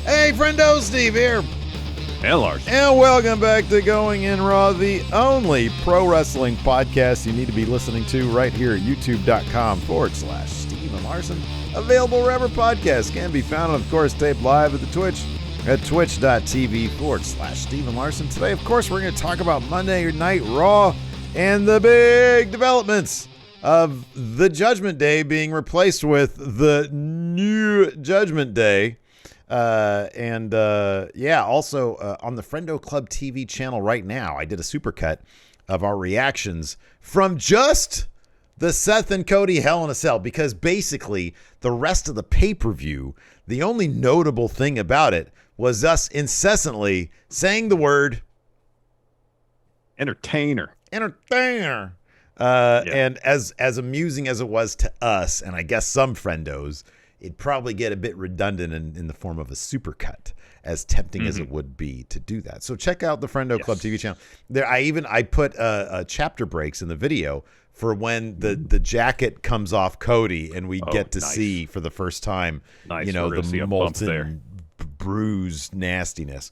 Hey, Friendo, Steve here. And Larson. And welcome back to Going In Raw, the only pro wrestling podcast you need to be listening to right here at youtube.com/Steve and Larson. Available wherever podcasts can be found, and of course, taped live at the Twitch at twitch.tv/Steve and Larson. Today, of course, we're going to talk about Monday Night Raw and the big developments of the Judgment Day being replaced with the new Judgment Day. Also on the Friendo Club TV channel right now, I did a supercut of our reactions from just the Seth and Cody Hell in a Cell, because basically the rest of the pay-per-view, the only notable thing about it was us incessantly saying the word entertainer. And as amusing as it was to us, and I guess some friendos, it'd probably get a bit redundant in the form of a supercut, as tempting as it would be to do that. So check out the Friendo Club TV channel. There, I put chapter breaks in the video for when the jacket comes off Cody and we get to see for the first time, the molten bruise nastiness.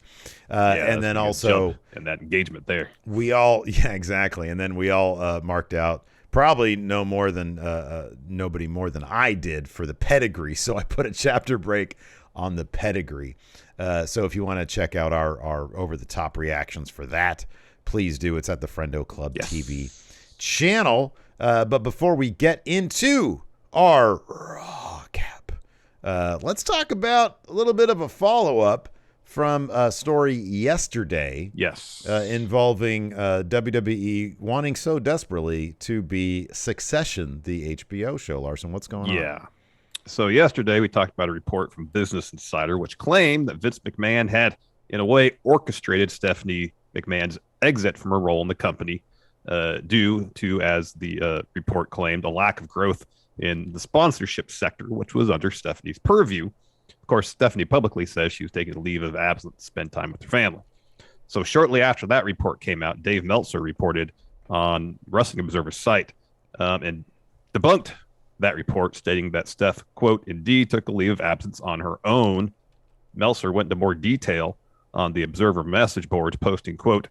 And then also and that engagement there. We all, exactly. And then we all marked out probably nobody more than I did for the pedigree. So I put a chapter break on the pedigree. So if you want to check out our over-the-top reactions for that, please do. It's at the Friendo Club TV channel. But before we get into our Raw Cap, let's talk about a little bit of a follow-up from a story yesterday. Yes. Involving WWE wanting so desperately to be Succession, the HBO show. Larson, what's going on? Yeah. So yesterday we talked about a report from Business Insider, which claimed that Vince McMahon had, in a way, orchestrated Stephanie McMahon's exit from her role in the company due to, as the report claimed, a lack of growth in the sponsorship sector, which was under Stephanie's purview. Of course, Stephanie publicly says she was taking a leave of absence to spend time with her family. So shortly after that report came out, Dave Meltzer reported on Wrestling Observer's site and debunked that report, stating that Steph, quote, indeed took a leave of absence on her own. Meltzer went into more detail on the Observer message boards, posting, quote,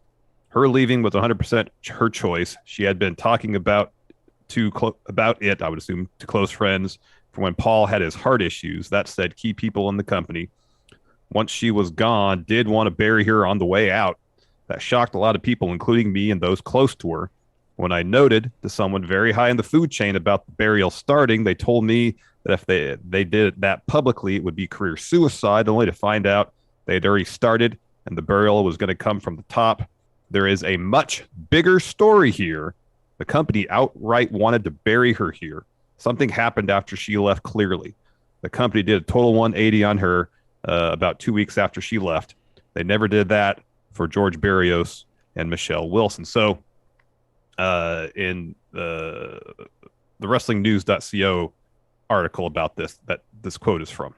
her leaving was 100% her choice. She had been talking about it, I would assume, to close friends from when Paul had his heart issues. That said, key people in the company, once she was gone, did want to bury her on the way out. That shocked a lot of people, including me and those close to her. When I noted to someone very high in the food chain about the burial starting, they told me that if they did that publicly, it would be career suicide, only to find out they had already started and the burial was going to come from the top. There is a much bigger story here. The company outright wanted to bury her here. Something happened after she left, clearly. The company did a total 180 on her about 2 weeks after she left. They never did that for George Barrios and Michelle Wilson. So in the WrestlingNews.co article about this, that this quote is from,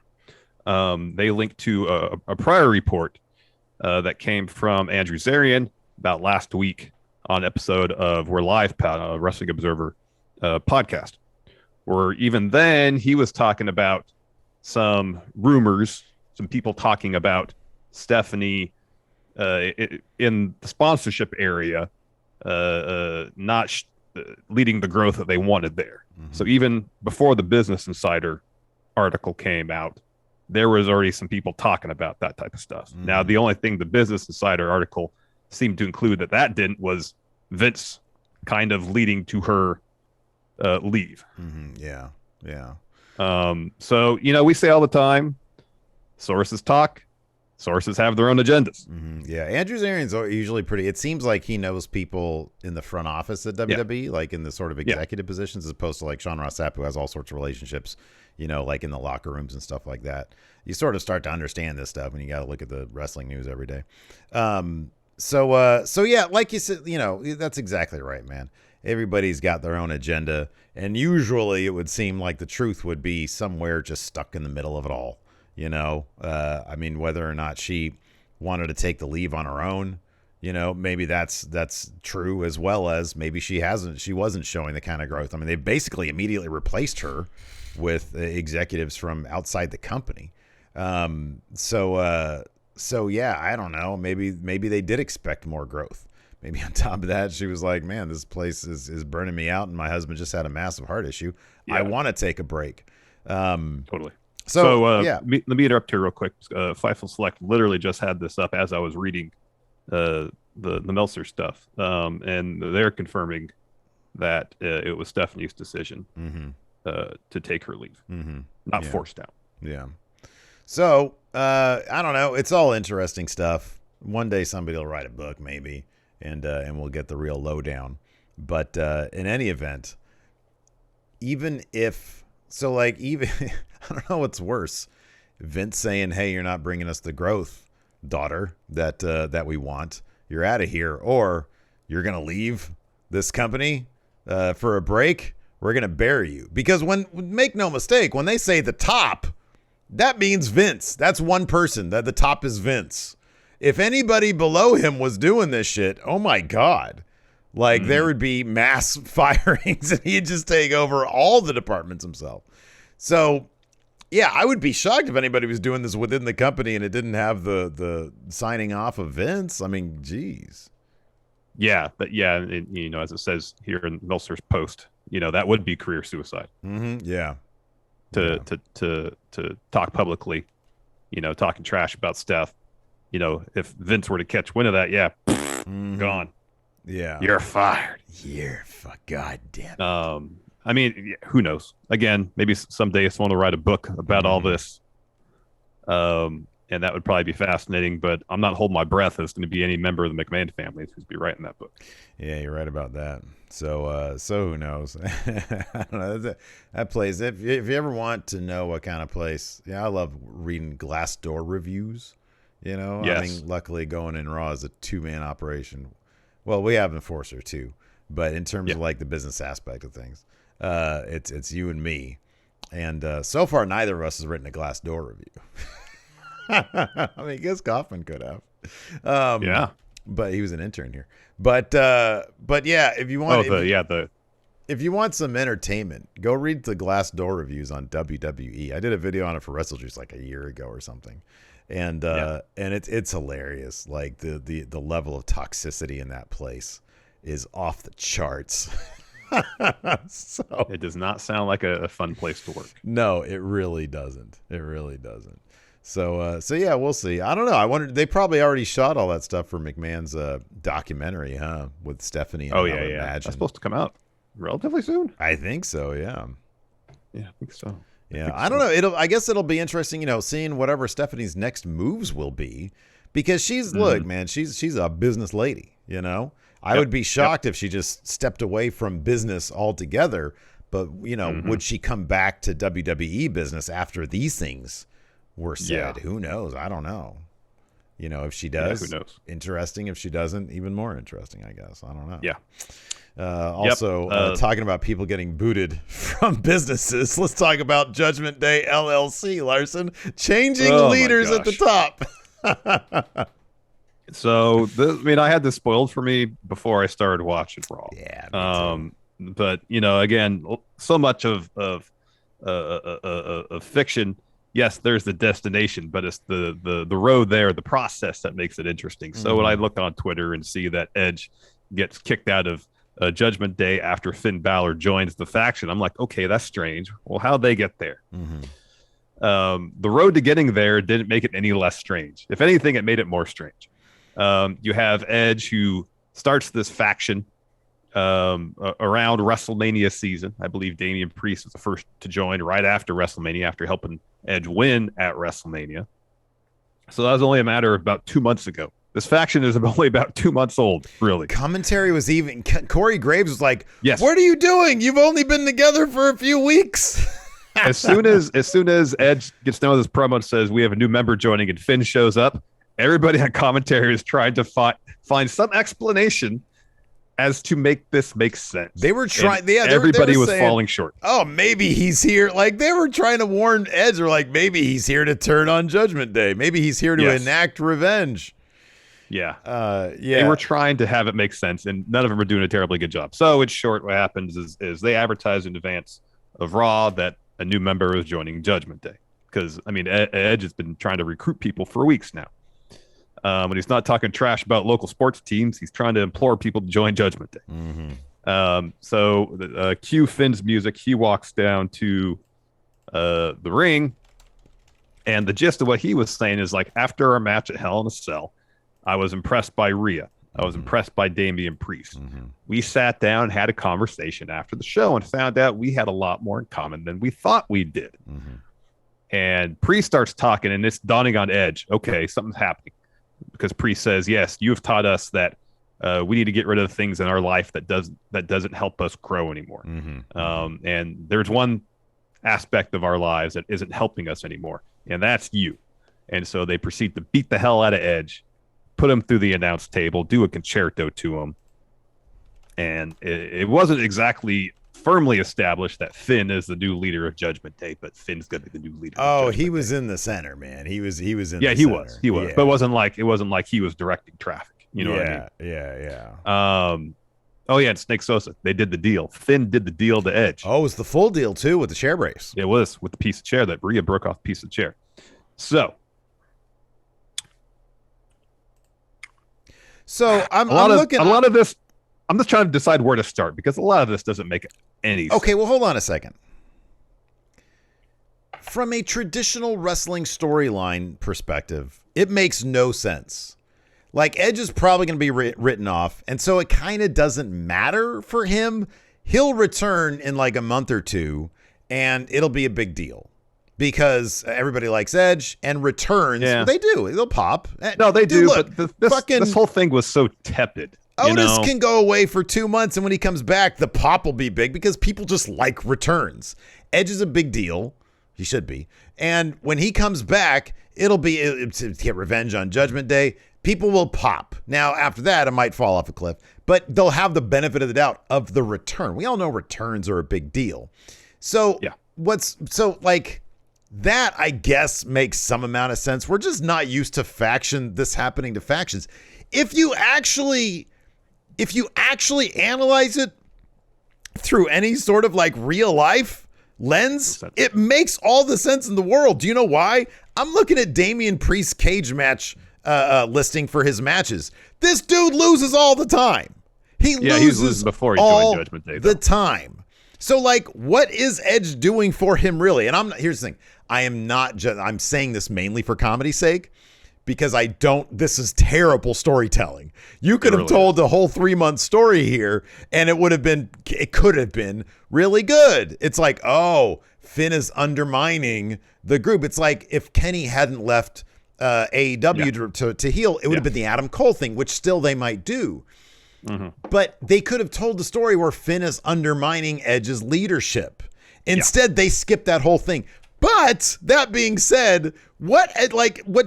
they linked to a prior report that came from Andrew Zarian about last week on episode of We're Live, Wrestling Observer podcast, where even then he was talking about some rumors, some people talking about Stephanie in the sponsorship area not leading the growth that they wanted there. Mm-hmm. So even before the Business Insider article came out, there was already some people talking about that type of stuff. Mm-hmm. Now, the only thing the Business Insider article seemed to include that didn't was Vince kind of leading to her leave. Mm-hmm. Yeah. So, we say all the time, sources talk, sources have their own agendas. Mm-hmm. Yeah. Andrew Zarian's usually it seems like he knows people in the front office at WWE, like in the sort of executive positions, as opposed to like Sean Ross Sapp, who has all sorts of relationships, like in the locker rooms and stuff like that. You sort of start to understand this stuff when you got to look at the wrestling news every day. So yeah, like you said, that's exactly right, man. Everybody's got their own agenda, and usually it would seem like the truth would be somewhere just stuck in the middle of it all. I mean, whether or not she wanted to take the leave on her own, maybe that's true, as well as maybe she wasn't showing the kind of growth. I mean, they basically immediately replaced her with executives from outside the company. So yeah, I don't know. Maybe they did expect more growth. Maybe on top of that, she was like, man, this place is burning me out, and my husband just had a massive heart issue. Yeah. I want to take a break. Totally. Yeah. Let me interrupt here real quick. Fightful Select literally just had this up as I was reading the Meltzer stuff, and they're confirming that it was Stephanie's decision to take her leave, not forced out. Yeah. So I don't know. It's all interesting stuff. One day somebody will write a book, maybe, and we'll get the real lowdown. But in any event, even if so, like even I don't know what's worse, Vince saying, "Hey, you're not bringing us the growth, daughter, that we want. You're out of here, or you're gonna leave this company for a break. We're gonna bury you." Because make no mistake, when they say the top, that means Vince. That's one person. That the top is Vince. If anybody below him was doing this shit, oh my God. Like there would be mass firings and he'd just take over all the departments himself. So yeah, I would be shocked if anybody was doing this within the company and it didn't have the signing off of Vince. I mean, geez. Yeah, but yeah, as it says here in Meltzer's post, that would be career suicide. Yeah. To talk publicly, talking trash about Steph. If Vince were to catch wind of that, gone. Yeah. You're fired. God damn it. I mean, who knows? Again, maybe someday someone will write a book about all this. And that would probably be fascinating, but I'm not holding my breath as going to be any member of the McMahon family who's be writing that book. Yeah, you're right about that. So who knows? I don't know. That place, if you ever want to know what kind of place, I love reading Glassdoor reviews. Yes. I mean, luckily going in Raw is a 2-man operation. Well, we have Enforcer too, but in terms of like the business aspect of things, it's you and me, and so far neither of us has written a Glassdoor review. I mean, I guess Kaufman could have. But he was an intern here. But yeah, if you want, if you want some entertainment, go read the Glassdoor reviews on WWE. I did a video on it for WrestleJuice like a year ago or something, and it's hilarious. Like the level of toxicity in that place is off the charts. So it does not sound like a fun place to work. No, it really doesn't. So yeah, we'll see. I don't know. I wonder, they probably already shot all that stuff for McMahon's documentary, huh? With Stephanie. Oh, yeah. That's supposed to come out relatively soon. I think so, yeah. Yeah, I think so. Yeah, I don't know. I guess it'll be interesting, seeing whatever Stephanie's next moves will be, because look, man, she's a business lady, I would be shocked if she just stepped away from business altogether, but would she come back to WWE business after these things were said? Who knows? I don't know. If she does, who knows? Interesting. If she doesn't, even more interesting, I guess. I don't know. Yeah. Talking about people getting booted from businesses, let's talk about Judgment Day LLC, Larson. Changing leaders at the top. So, I had this spoiled for me before I started watching Raw. Yeah. But, again, so much of fiction. Yes, there's the destination, but it's the road there, the process that makes it interesting. So when I look on Twitter and see that Edge gets kicked out of Judgment Day after Finn Balor joins the faction, I'm like, okay, that's strange. Well, how'd they get there? The road to getting there didn't make it any less strange. If anything, it made it more strange. You have Edge, who starts this faction around WrestleMania season. I believe Damian Priest was the first to join right after WrestleMania, after helping Edge win at WrestleMania. So that was only a matter of about 2 months ago. This faction is only about 2 months old, really. Commentary was even... Corey Graves was like, yes. What are you doing? You've only been together for a few weeks. As soon as Edge gets done with his promo and says, we have a new member joining, and Finn shows up, everybody on commentary is trying to find some explanation as to make this make sense. They were trying. Everybody was saying, falling short. Oh, maybe he's here. Like, they were trying to warn Edge, or like, maybe he's here to turn on Judgment Day. Maybe he's here to enact revenge. Yeah. They were trying to have it make sense, and none of them were doing a terribly good job. So, in short, what happens is they advertise in advance of Raw that a new member is joining Judgment Day. because I mean, Edge has been trying to recruit people for weeks now. When he's not talking trash about local sports teams, he's trying to implore people to join Judgment Day. So cue Finn's music. He walks down to the ring, and the gist of what he was saying is like, after our match at Hell in a Cell, I was impressed by Rhea. I was impressed by Damian Priest. We sat down and had a conversation after the show and found out we had a lot more in common than we thought we did. And Priest starts talking, and it's dawning on Edge. Okay, something's happening. Because Priest says, yes, you have taught us that we need to get rid of the things in our life that doesn't help us grow anymore. And there's one aspect of our lives that isn't helping us anymore, and that's you. And so they proceed to beat the hell out of Edge, put him through the announce table, do a concerto to him. And it wasn't exactly firmly established that Finn is the new leader of Judgment Day, but Finn's going to be the new leader. Oh, he was in the center, man. He was in the center. Yeah, he was. Yeah. But it wasn't like he was directing traffic. You know what I mean? Yeah. Oh, yeah, and Snake Sosa. They did the deal. Finn did the deal to Edge. Oh, it was the full deal, too, with the chair brace. It was, with the piece of chair that Rhea broke off the piece of chair. So I'm looking... A lot of this... I'm just trying to decide where to start, because a lot of this doesn't make any sense. Okay, well, hold on a second. From a traditional wrestling storyline perspective, it makes no sense. Like, Edge is probably going to be written off, and so it kind of doesn't matter for him. He'll return in like a month or two, and it'll be a big deal because everybody likes Edge, and returns. Yeah. They do. They'll pop. No, they do. Look, but this whole thing was so tepid. Otis can go away for 2 months, and when he comes back, the pop will be big because people just like returns. Edge is a big deal. He should be. And when he comes back, it'll be to get revenge on Judgment Day. People will pop. Now, after that, it might fall off a cliff, but they'll have the benefit of the doubt of the return. We all know returns are a big deal. So yeah. That, I guess, makes some amount of sense. We're just not used to this happening to factions. If you actually analyze it through any sort of like real life lens, it makes all the sense in the world. Do you know why? I'm looking at Damian Priest's cage match listing for his matches. This dude loses all the time. He loses before he joined Judgment Day, the time. So, like, what is Edge doing for him, really? And here's the thing. I'm saying this mainly for comedy's sake, because this is terrible storytelling. You could have told the whole 3-month story here, and it could have been really good. It's like, oh, Finn is undermining the group. It's like if Kenny hadn't left AEW to heel, it would have been the Adam Cole thing, which still they might do. But they could have told the story where Finn is undermining Edge's leadership. Instead, they skipped that whole thing. But that being said, what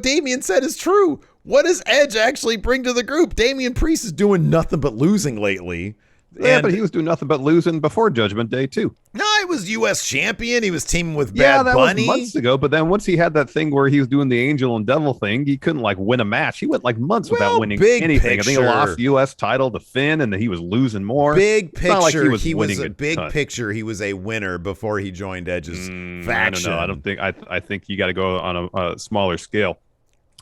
Damian said is true. What does Edge actually bring to the group? Damian Priest is doing nothing but losing lately. Yeah, but he was doing nothing but losing before Judgment Day, too. No, he was U.S. champion. He was teaming with Bad Bunny. Was months ago, but then once he had that thing where he was doing the Angel and Devil thing, he couldn't win a match. He went months without winning anything. Picture. I think he lost the U.S. title to Finn, and then he was losing more. Big picture, he was a winner before he joined Edge's faction. I don't know. I think you got to go on a smaller scale,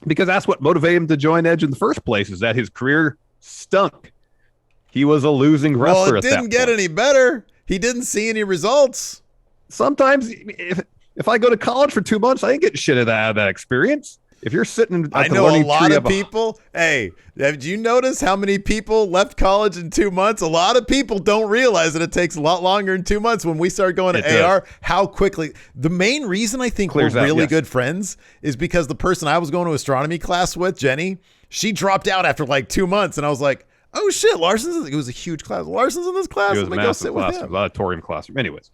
because that's what motivated him to join Edge in the first place, is that his career stunk. He was a losing wrestler. Well, it didn't get any better. He didn't see any results. Sometimes, if I go to college for 2 months, I ain't getting shit out of that experience. If you're sitting, I know a lot of people. Hey, did you notice how many people left college in 2 months? A lot of people don't realize that it takes a lot longer than 2 months. When we start going to AR, how quickly. The main reason I think we're really good friends is because the person I was going to astronomy class with, Jenny, she dropped out after 2 months, and I was like, oh shit, it was a huge class. Larson's in this class. It was a massive class, an auditorium classroom. Anyways,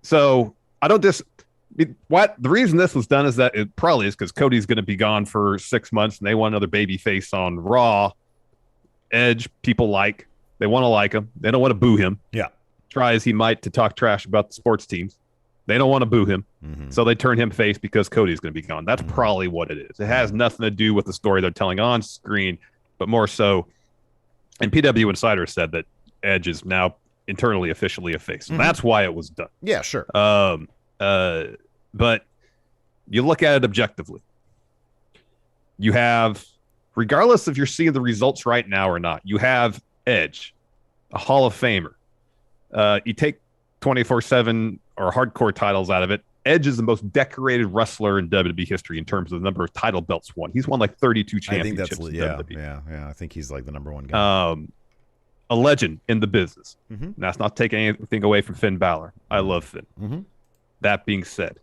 so the reason this was done is that it probably is because Cody's going to be gone for 6 months, and they want another baby face on Raw. Edge, people they want to like him. They don't want to boo him. Yeah, try as he might to talk trash about the sports teams. They don't want to boo him, so they turn him face because Cody's going to be gone. That's probably what it is. It has nothing to do with the story they're telling on screen, but more so, and PW Insider said that Edge is now internally officially a face. So that's why it was done. Yeah, sure. The But you look at it objectively. You have, regardless if you're seeing the results right now or not, you have Edge, a Hall of Famer. You take 24/7 or hardcore titles out of it. Edge is the most decorated wrestler in WWE history in terms of the number of title belts won. He's won like 32 championships. I think that's, yeah. I think he's like the number one guy. A legend in the business. Mm-hmm. That's not taking anything away from Finn Balor. I love Finn. Mm-hmm. That being said,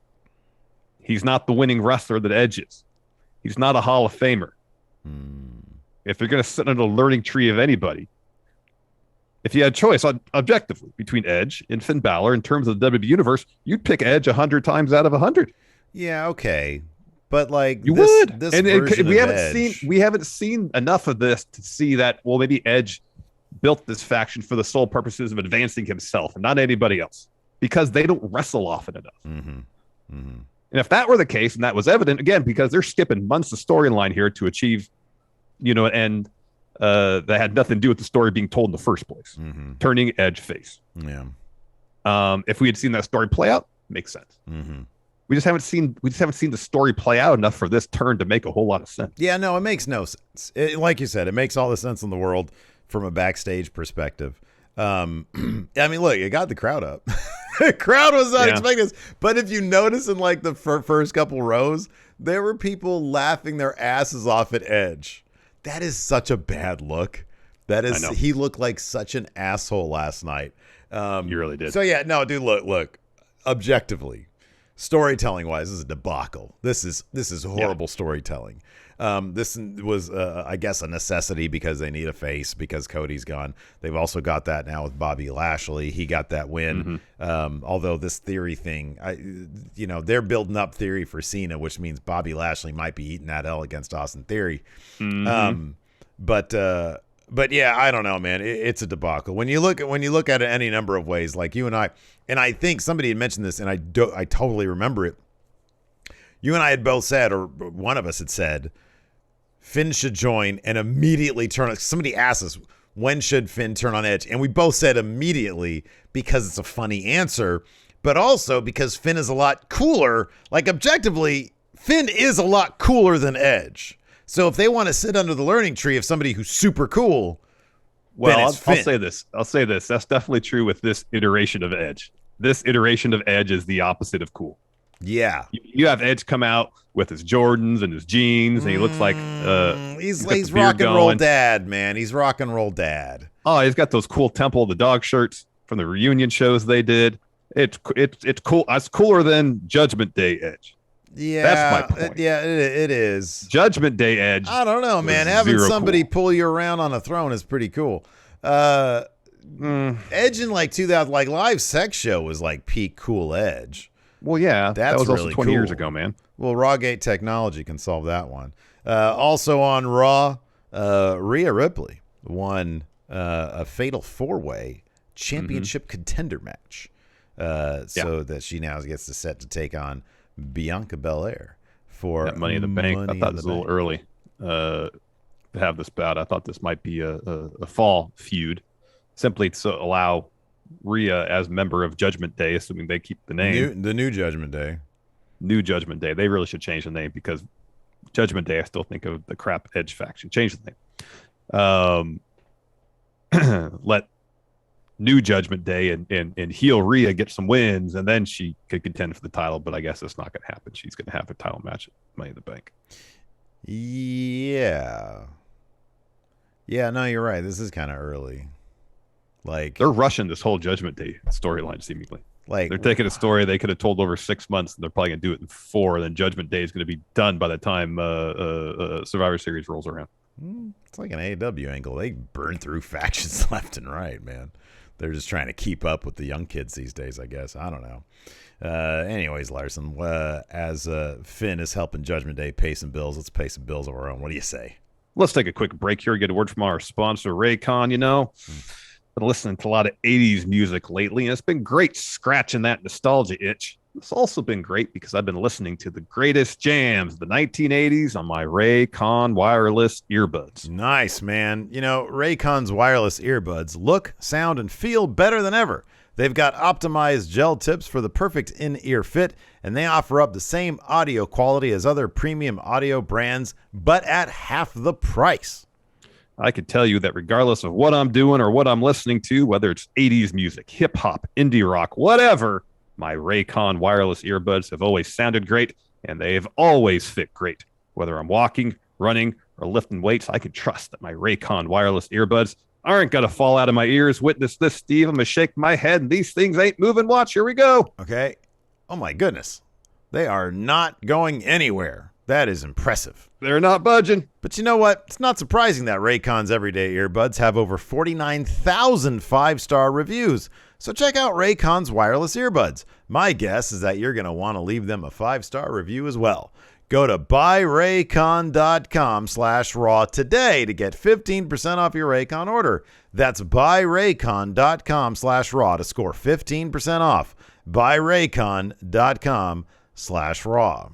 he's not the winning wrestler that Edge is. He's not a Hall of Famer. If you're going to sit on a learning tree of anybody, if you had a choice objectively between Edge and Finn Balor in terms of the WWE Universe, you'd pick Edge 100 times out of 100. Yeah, okay. But like you would. This and we haven't seen enough of this to see that, well, maybe Edge built this faction for the sole purposes of advancing himself and not anybody else, because they don't wrestle often enough. Mm-hmm. Mm-hmm. And if that were the case, and that was evident, again, because they're skipping months of storyline here to achieve, an end that had nothing to do with the story being told in the first place, turning Edge face. Yeah. If we had seen that story play out, makes sense. Mm-hmm. We just haven't seen the story play out enough for this turn to make a whole lot of sense. Yeah, no, it makes no sense. Like you said, it makes all the sense in the world from a backstage perspective. I mean, look, it got the crowd up. The crowd was not expecting this. But if you notice in like the first couple rows, there were people laughing their asses off at Edge. That is such a bad look. He looked like such an asshole last night. You really did. So yeah, no, dude, look, objectively, storytelling wise, this is a debacle. This is horrible storytelling. This was, I guess, a necessity because they need a face because Cody's gone. They've also got that now with Bobby Lashley. He got that win. Although this theory thing, they're building up theory for Cena, which means Bobby Lashley might be eating that L against Austin Theory. But yeah, I don't know, man. It's a debacle. When you look at it any number of ways, like you and I think somebody had mentioned this, and I totally remember it. You and I had both said, or one of us had said, Finn should join and immediately turn. Somebody asked us, when should Finn turn on Edge? And we both said immediately because it's a funny answer, but also because Finn is a lot cooler. Like objectively, Finn is a lot cooler than Edge. So if they want to sit under the learning tree of somebody who's super cool, well, then I'll say this. That's definitely true with this iteration of Edge. This iteration of Edge is the opposite of cool. Yeah, you have Edge come out with his Jordans and his jeans, and he looks like he's rock and roll dad, man. He's rock and roll dad. Oh, he's got those cool Temple of the Dog shirts from the reunion shows they did. It's cool. It's cooler than Judgment Day Edge. Yeah, that's my point. It is. Judgment Day Edge. I don't know, man. Having somebody pull you around on a throne is pretty cool. Edge in like 2000, like live sex show was like peak cool Edge. Well, yeah, that was really also 20 years ago, man. Well, Rawgate technology can solve that one. Also on Raw, Rhea Ripley won a fatal 4-way championship contender match. So that she now gets to set to take on Bianca Belair for that Money in the Bank. I thought it was a little early to have this bout. I thought this might be a fall feud, simply to allow Rhea as member of Judgment Day, assuming they keep the name. The new Judgment Day. New Judgment Day. They really should change the name because Judgment Day, I still think of the crap Edge faction. Change the name. Let New Judgment Day and heel Rhea get some wins, and then she could contend for the title, but I guess that's not going to happen. She's going to have a title match at Money in the Bank. Yeah. Yeah, no, you're right. This is kind of early. Like they're rushing this whole Judgment Day storyline, seemingly. Like they're taking a story they could have told over 6 months, and they're probably gonna do it in 4. And then Judgment Day is gonna be done by the time Survivor Series rolls around. It's like an AEW angle. They burn through factions left and right, man. They're just trying to keep up with the young kids these days, I guess. I don't know. Anyways, Larson, as Finn is helping Judgment Day pay some bills, let's pay some bills of our own. What do you say? Let's take a quick break here. Get a word from our sponsor, Raycon. Been listening to a lot of 80s music lately, and it's been great scratching that nostalgia itch. It's also been great because I've been listening to the greatest jams of the 1980s on my Raycon wireless earbuds. Nice, man. Raycon's wireless earbuds look, sound, and feel better than ever. They've got optimized gel tips for the perfect in-ear fit, and they offer up the same audio quality as other premium audio brands, but at half the price. I can tell you that regardless of what I'm doing or what I'm listening to, whether it's 80s music, hip hop, indie rock, whatever, my Raycon wireless earbuds have always sounded great, and they've always fit great. Whether I'm walking, running, or lifting weights, I can trust that my Raycon wireless earbuds aren't going to fall out of my ears. Witness this, Steve. I'm going to shake my head, and these things ain't moving. Watch, here we go. Okay. Oh, my goodness. They are not going anywhere. That is impressive. They're not budging. But you know what? It's not surprising that Raycon's everyday earbuds have over 49,000 five-star reviews. So check out Raycon's wireless earbuds. My guess is that you're going to want to leave them a 5-star review as well. Go to buyraycon.com/raw today to get 15% off your Raycon order. That's buyraycon.com/raw to score 15% off. buyraycon.com/raw.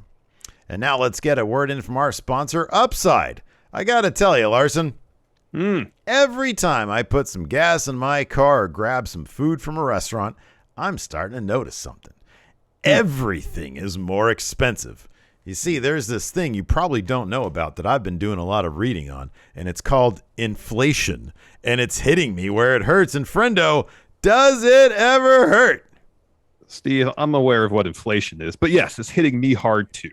And now let's get a word in from our sponsor, Upside. I got to tell you, Larson, every time I put some gas in my car or grab some food from a restaurant, I'm starting to notice something. Everything is more expensive. You see, there's this thing you probably don't know about that I've been doing a lot of reading on, and it's called inflation. And it's hitting me where it hurts. And Friendo, does it ever hurt? Steve, I'm aware of what inflation is, but yes, it's hitting me hard too.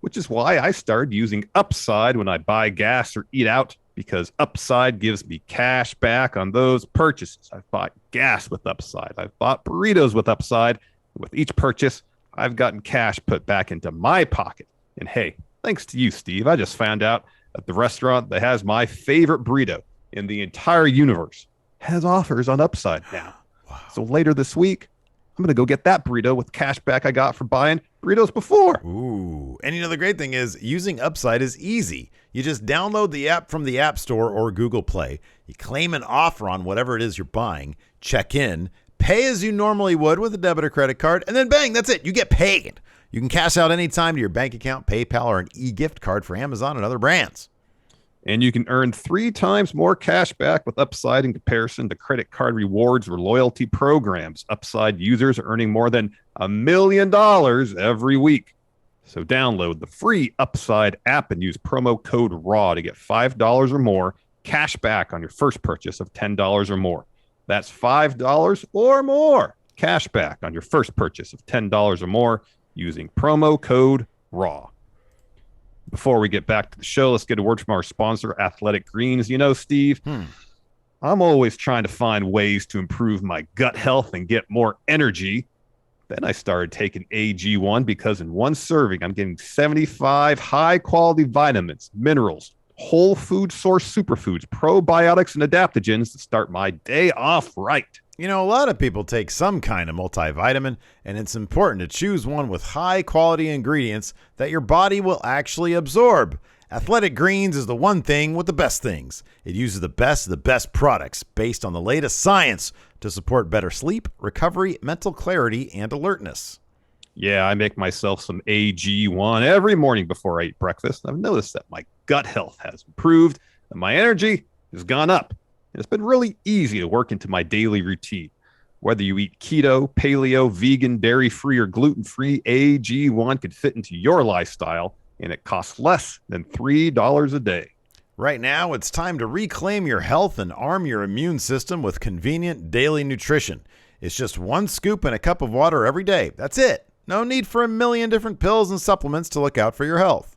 Which is why I started using Upside when I buy gas or eat out, because Upside gives me cash back on those purchases. I've bought gas with Upside. I've bought burritos with Upside. With each purchase, I've gotten cash put back into my pocket. And hey, thanks to you, Steve, I just found out that the restaurant that has my favorite burrito in the entire universe has offers on Upside now. Wow. So later this week, I'm going to go get that burrito with cash back I got for buying burritos before. Ooh. And you know, the great thing is using Upside is easy. You just download the app from the App Store or Google Play. You claim an offer on whatever it is you're buying, check in, pay as you normally would with a debit or credit card, and then bang, that's it. You get paid. You can cash out anytime to your bank account, PayPal, or an e-gift card for Amazon and other brands. And you can earn 3 times more cash back with Upside in comparison to credit card rewards or loyalty programs. Upside users are earning more than $1 million every week. So download the free Upside app and use promo code RAW to get $5 or more cash back on your first purchase of $10 or more. That's $5 or more cash back on your first purchase of $10 or more using promo code RAW. Before we get back to the show, let's get a word from our sponsor, Athletic Greens. You know, Steve, I'm always trying to find ways to improve my gut health and get more energy. Then I started taking AG1 because in one serving, I'm getting 75 high-quality vitamins, minerals, whole food source superfoods, probiotics, and adaptogens to start my day off right. You know, a lot of people take some kind of multivitamin, and it's important to choose one with high-quality ingredients that your body will actually absorb. Athletic Greens is the one thing with the best things. It uses the best of the best products based on the latest science to support better sleep, recovery, mental clarity, and alertness. Yeah, I make myself some AG1 every morning before I eat breakfast. I've noticed that my gut health has improved and my energy has gone up. It's been really easy to work into my daily routine. Whether you eat keto, paleo, vegan, dairy-free, or gluten-free, AG1 could fit into your lifestyle, and it costs less than $3 a day. Right now, it's time to reclaim your health and arm your immune system with convenient daily nutrition. It's just 1 scoop in a cup of water every day. That's it. No need for a million different pills and supplements to look out for your health.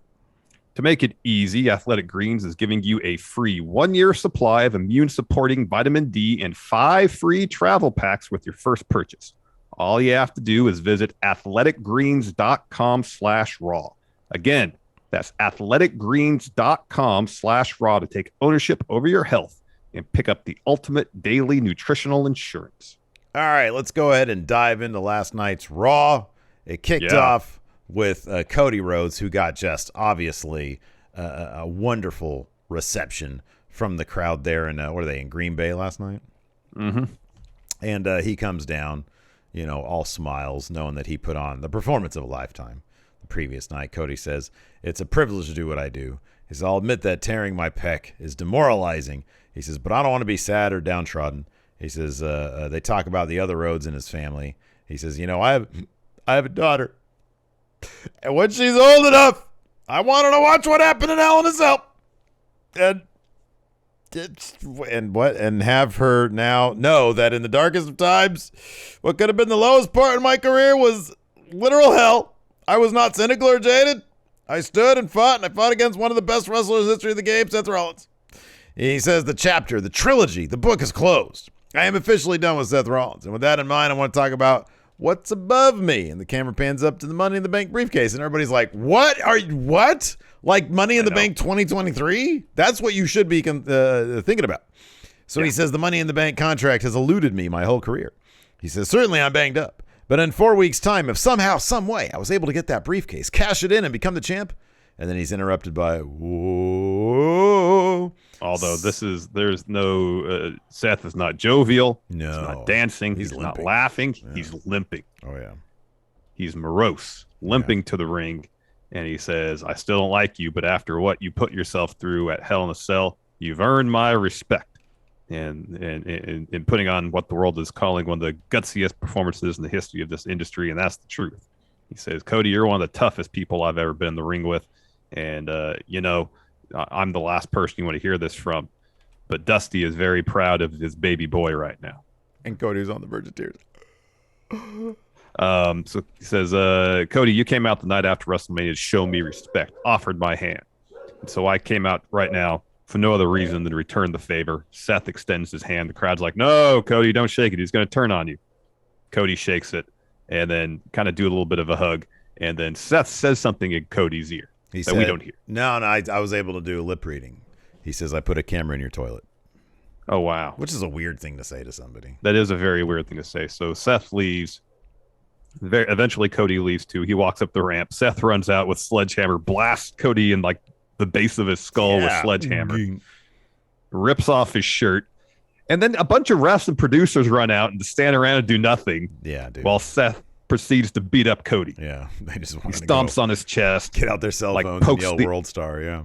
To make it easy, Athletic Greens is giving you a free 1-year supply of immune-supporting vitamin D and 5 free travel packs with your first purchase. All you have to do is visit athleticgreens.com/raw. Again, that's athleticgreens.com/raw to take ownership over your health and pick up the ultimate daily nutritional insurance. All right, let's go ahead and dive into last night's Raw. It kicked off with Cody Rhodes, who got just obviously a wonderful reception from the crowd there in, what are they, in Green Bay last night? Mm-hmm. And he comes down, you know, all smiles, knowing that he put on the performance of a lifetime the previous night. Cody says, "It's a privilege to do what I do." He says, "I'll admit that tearing my pec is demoralizing." He says, "But I don't want to be sad or downtrodden." He says they talk about the other Rhodes in his family. He says, I have a daughter, and when she's old enough, I want her to watch what happened in Hell in a Cell, and have her now know that in the darkest of times, what could have been the lowest part in my career was literal hell. I was not cynical or jaded. I stood and I fought against one of the best wrestlers in the history of the game, Seth Rollins. He says the chapter, the trilogy, the book is closed. I am officially done with Seth Rollins. And with that in mind, I want to talk about what's above me. And the camera pans up to the Money in the Bank briefcase. And everybody's like, what? Like Money in the Bank 2023? That's what you should be thinking about. So he says the Money in the Bank contract has eluded me my whole career. He says, certainly I'm banged up. But in 4 weeks' time, if somehow, some way, I was able to get that briefcase, cash it in, and become the champ. And then he's interrupted by, whoa. Although there's no, Seth is not jovial. No. He's not dancing. He's not laughing. Yeah. He's limping. Oh, yeah. He's morose, limping to the ring. And he says, I still don't like you, but after what you put yourself through at Hell in a Cell, you've earned my respect. And putting on what the world is calling one of the gutsiest performances in the history of this industry, and that's the truth. He says, Cody, you're one of the toughest people I've ever been in the ring with. And, I'm the last person you want to hear this from. But Dusty is very proud of his baby boy right now. And Cody's on the verge of tears. So he says, Cody, you came out the night after WrestleMania to show me respect, offered my hand. And so I came out right now for no other reason than return the favor. Seth extends his hand. The crowd's like, no, Cody, don't shake it. He's going to turn on you. Cody shakes it and then kind of do a little bit of a hug. And then Seth says something in Cody's ear that we don't hear. No, I was able to do a lip reading. He says, I put a camera in your toilet. Oh, wow. Which is a weird thing to say to somebody. That is a very weird thing to say. So Seth leaves. Eventually, Cody leaves too. He walks up the ramp. Seth runs out with sledgehammer, blasts Cody in like the base of his skull with sledgehammer, rips off his shirt. And then a bunch of wrestling producers run out and stand around and do nothing. Yeah, dude. While Seth proceeds to beat up Cody. Yeah, they just want he stomps on his chest, get out their cell phones, and yell "World Star!" Yeah,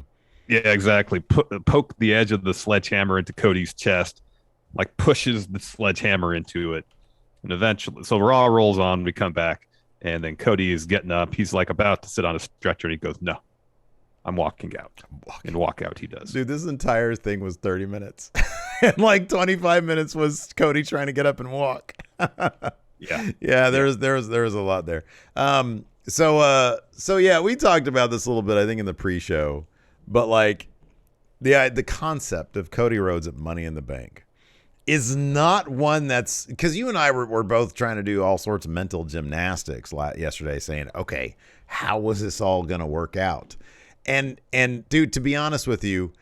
exactly. Poke the edge of the sledgehammer into Cody's chest, like pushes the sledgehammer into it, and eventually, so Raw rolls on. We come back, and then Cody is getting up. He's like about to sit on a stretcher, and he goes, "No, I'm walking out." And walk out he does. Dude, this entire thing was 30 minutes, and like 25 minutes was Cody trying to get up and walk. Yeah, there was a lot there. So yeah, we talked about this a little bit, I think, in the pre-show, but like the concept of Cody Rhodes at Money in the Bank is not one that's, because you and I were both trying to do all sorts of mental gymnastics yesterday, saying, okay, how was this all going to work out? And dude, to be honest with you,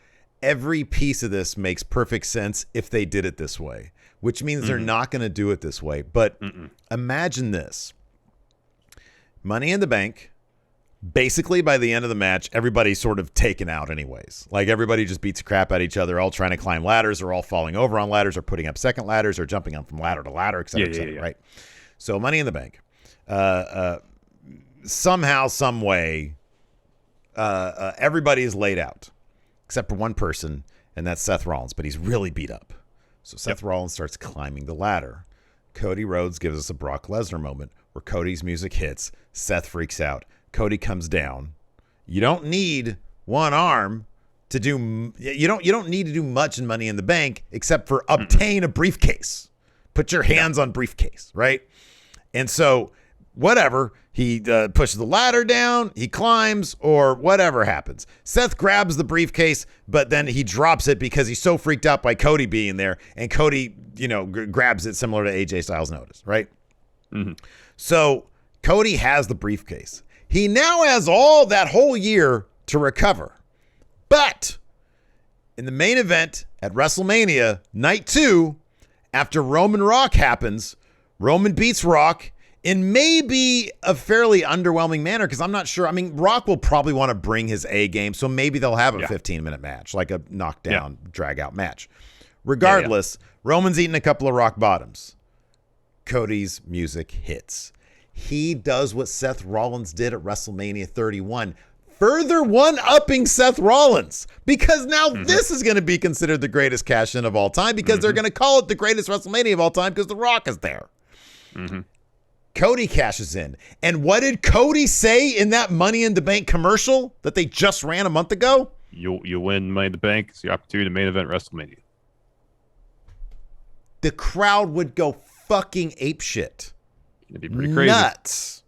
every piece of this makes perfect sense if they did it this way. Which means they're not going to do it this way. But imagine this. Money in the Bank, basically by the end of the match, everybody's sort of taken out anyways. Like everybody just beats the crap out of each other, all trying to climb ladders, or all falling over on ladders, or putting up second ladders, or jumping on from ladder to ladder, et cetera, right? So Money in the Bank. Somehow, some way, everybody is laid out, except for one person, and that's Seth Rollins, but he's really beat up. So Seth Rollins starts climbing the ladder. Cody Rhodes gives us a Brock Lesnar moment where Cody's music hits. Seth freaks out. Cody comes down. You don't need one arm to do. You don't need to do much in Money in the Bank except for obtain a briefcase. Put your hands on briefcase, right? And so whatever, he pushes the ladder down, he climbs, or whatever happens. Seth grabs the briefcase, but then he drops it because he's so freaked out by Cody being there, and Cody, grabs it similar to AJ Styles' notice, right? So Cody has the briefcase. He now has all that whole year to recover. But in the main event at WrestleMania, Night 2, after Roman Rock happens, Roman beats Rock in maybe a fairly underwhelming manner, because I'm not sure. I mean, Rock will probably want to bring his A game, so maybe they'll have a 15-minute match, like a knockdown, drag-out match. Regardless, Roman's eating a couple of rock bottoms. Cody's music hits. He does what Seth Rollins did at WrestleMania 31, further one-upping Seth Rollins, because now this is going to be considered the greatest cash-in of all time, because they're going to call it the greatest WrestleMania of all time because The Rock is there. Cody cashes in. And what did Cody say in that Money in the Bank commercial that they just ran a month ago? You win Money in the Bank. It's the opportunity to main event WrestleMania. The crowd would go fucking apeshit. It'd be pretty crazy. Nuts.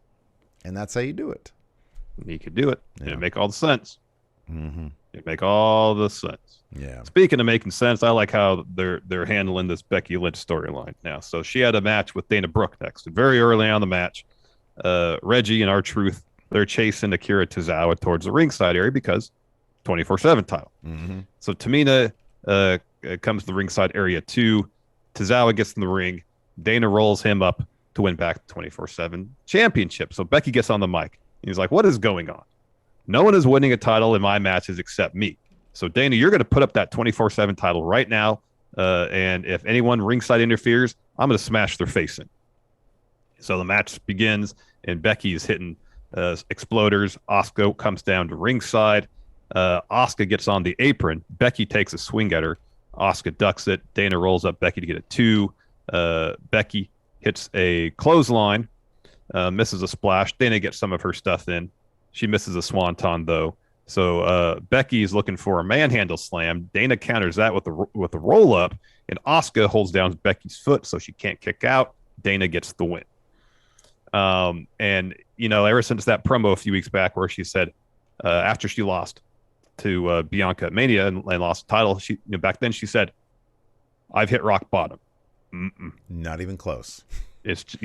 And that's how you do it. He could do it. Yeah. It'd make all the sense. It'd make all the sense. Yeah. Speaking of making sense, I like how they're handling this Becky Lynch storyline now. So she had a match with Dana Brooke next. Very early on the match, Reggie and R-Truth, they're chasing Akira Tozawa towards the ringside area because 24/7 title. So Tamina comes to the ringside area too. Tozawa gets in the ring. Dana rolls him up to win back the 24/7 championship. So Becky gets on the mic. He's like, what is going on? No one is winning a title in my matches except me. So, Dana, you're going to put up that 24/7 title right now. And if anyone ringside interferes, I'm going to smash their face in. So the match begins, and Becky is hitting exploders. Asuka comes down to ringside. Asuka gets on the apron. Becky takes a swing at her. Asuka ducks it. Dana rolls up Becky to get a 2. Becky hits a clothesline, misses a splash. Dana gets some of her stuff in. She misses a swanton, though. So Becky's looking for a manhandle slam. Dana counters that with a roll up, and Asuka holds down Becky's foot so she can't kick out. Dana gets the win. And ever since that promo a few weeks back where she said after she lost to Bianca at Mania and lost the title, she back then she said, "I've hit rock bottom." Not even close. It's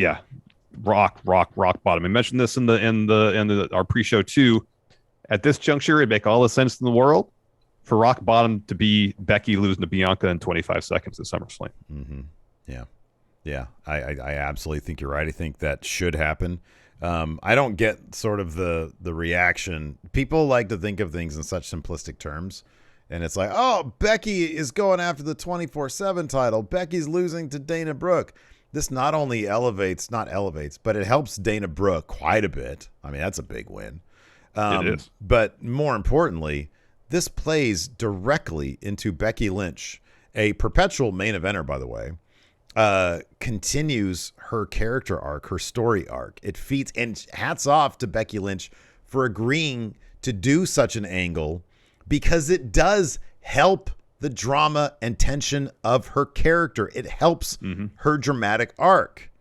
rock bottom. I mentioned this in our pre-show too. At this juncture, it'd make all the sense in the world for rock bottom to be Becky losing to Bianca in 25 seconds at SummerSlam. Yeah. I absolutely think you're right. I think that should happen. I don't get sort of the reaction. People like to think of things in such simplistic terms. And it's like, oh, Becky is going after the 24/7 title. Becky's losing to Dana Brooke. This not only not elevates, but it helps Dana Brooke quite a bit. I mean, that's a big win. It is. But more importantly, this plays directly into Becky Lynch, a perpetual main eventer, by the way, continues her character arc, her story arc. It feeds, and hats off to Becky Lynch for agreeing to do such an angle, because it does help the drama and tension of her character. It helps her dramatic arc.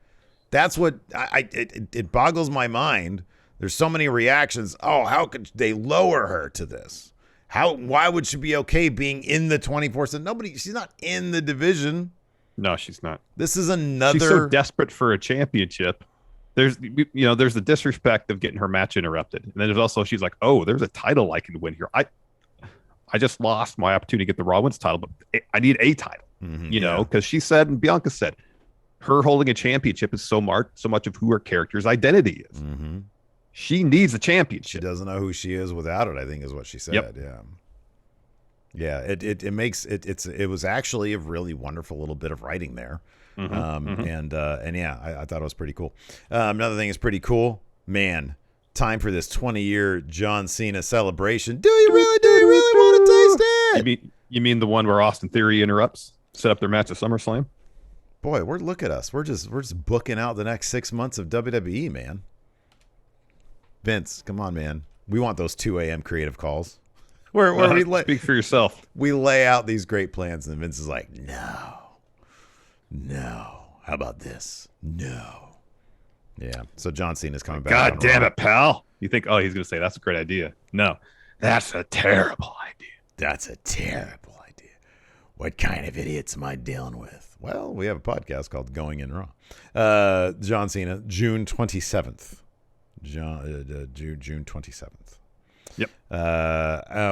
That's what it boggles my mind. There's so many reactions. Oh, how could they lower her to this? Why would she be okay being in the 24/7? She's not in the division. No, she's not. This is another. She's so desperate for a championship. There's the disrespect of getting her match interrupted. And then there's also, she's like, oh, there's a title I can win here. I just lost my opportunity to get the Raw Women's title, but I need a title, because she said, and Bianca said, her holding a championship is so much of who her character's identity is. She needs a championship. She doesn't know who she is without it, I think is what she said. Yep. Yeah. It makes it was actually a really wonderful little bit of writing there. And yeah, I thought it was pretty cool. Another thing is pretty cool, man. Time for this 20-year John Cena celebration. Do you really want to taste it? You mean the one where Austin Theory interrupts, set up their match at SummerSlam? Boy, look at us. We're just booking out the next 6 months of WWE, man. Vince, come on, man. We want those 2 a.m. creative calls. Where we speak for yourself. We lay out these great plans, and Vince is like, no. How about this? No. Yeah. So John Cena's coming back. God damn it, pal. You think, oh, he's going to say that's a great idea. No, that's a terrible idea. That's a terrible idea. What kind of idiots am I dealing with? Well, we have a podcast called Going In Raw. John Cena, June 27th. June 27th. Yep.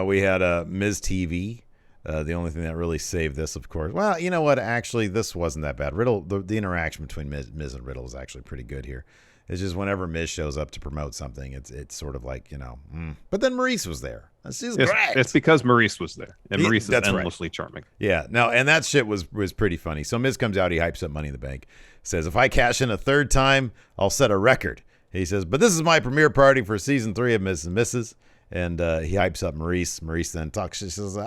We had Miz TV. The only thing that really saved this, of course. Well, you know what? Actually, this wasn't that bad. Riddle, the interaction between Miz and Riddle is actually pretty good here. It's just whenever Miz shows up to promote something, it's sort of like, But then Maurice was there. She's great. It's because Maurice was there, and Maurice is endlessly charming. Yeah. No, and that shit was pretty funny. So Miz comes out, he hypes up Money in the Bank, says, if I cash in a third time, I'll set a record. He says, but this is my premiere party for season 3 of Miz and Mrs. And he hypes up Maurice. Maurice then talks. She says,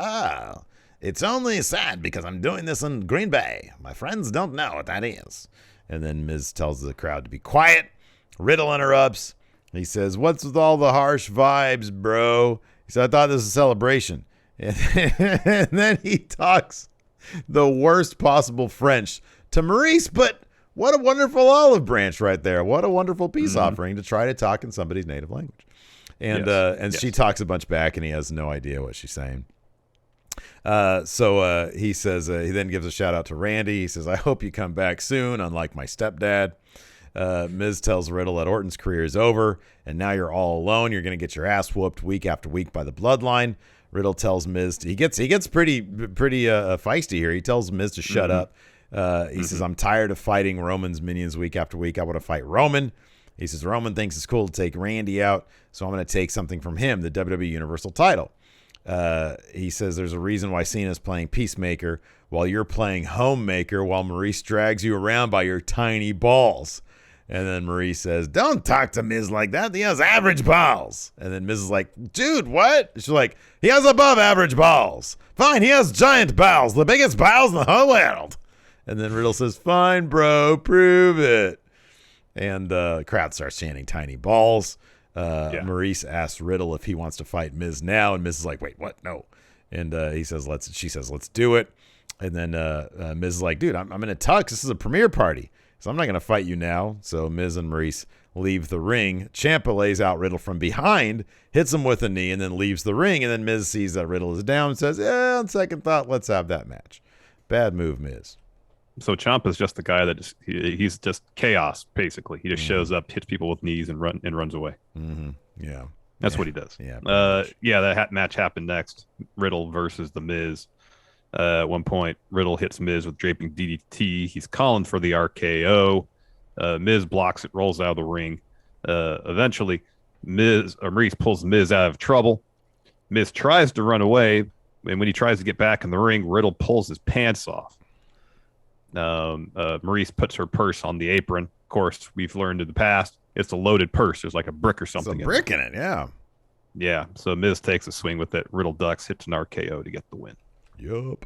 it's only sad because I'm doing this in Green Bay. My friends don't know what that is. And then Miz tells the crowd to be quiet. Riddle interrupts. He says, what's with all the harsh vibes, bro? He said, I thought this was a celebration. And then he talks the worst possible French to Maurice, but what a wonderful olive branch right there. What a wonderful peace offering to try to talk in somebody's native language. And she talks a bunch back, and he has no idea what she's saying. So he says, he then gives a shout out to Randy. He says, I hope you come back soon, unlike my stepdad. Miz tells Riddle that Orton's career is over, and now you're all alone. You're going to get your ass whooped week after week by the Bloodline. Riddle tells Miz, he gets pretty feisty here. He tells Miz to shut up. He says, I'm tired of fighting Roman's minions week after week. I want to fight Roman. He says, Roman thinks it's cool to take Randy out, so I'm going to take something from him, the WWE Universal title. He says there's a reason why Cena's playing Peacemaker while you're playing Homemaker while Maurice drags you around by your tiny balls. And then Maurice says, don't talk to Miz like that. He has average balls. And then Miz is like, dude, what? She's like, he has above average balls. Fine, he has giant balls, the biggest balls in the whole world. And then Riddle says, fine, bro, prove it. And the crowd starts chanting tiny balls. Maurice asks Riddle if he wants to fight Miz now. And Miz is like, wait, what? No. And she says, let's do it. And then Miz is like, dude, I'm in a tux. This is a premiere party. So I'm not going to fight you now. So Miz and Maurice leave the ring. Ciampa lays out Riddle from behind, hits him with a knee, and then leaves the ring. And then Miz sees that Riddle is down and says, on second thought, let's have that match. Bad move, Miz. So Ciampa's just the guy that he's just chaos, basically. He just shows up, hits people with knees, and runs away. Mm-hmm. Yeah. That's what he does. Yeah. That match happened next. Riddle versus The Miz. At one point, Riddle hits Miz with draping DDT. He's calling for the RKO. Miz blocks it, rolls out of the ring. Eventually, Maurice pulls Miz out of trouble. Miz tries to run away, and when he tries to get back in the ring, Riddle pulls his pants off. Maurice puts her purse on the apron. Of course, we've learned in the past, it's a loaded purse. There's like a brick or something. There's a brick in it, yeah. Yeah, so Miz takes a swing with it. Riddle ducks, hits an RKO to get the win. Yup.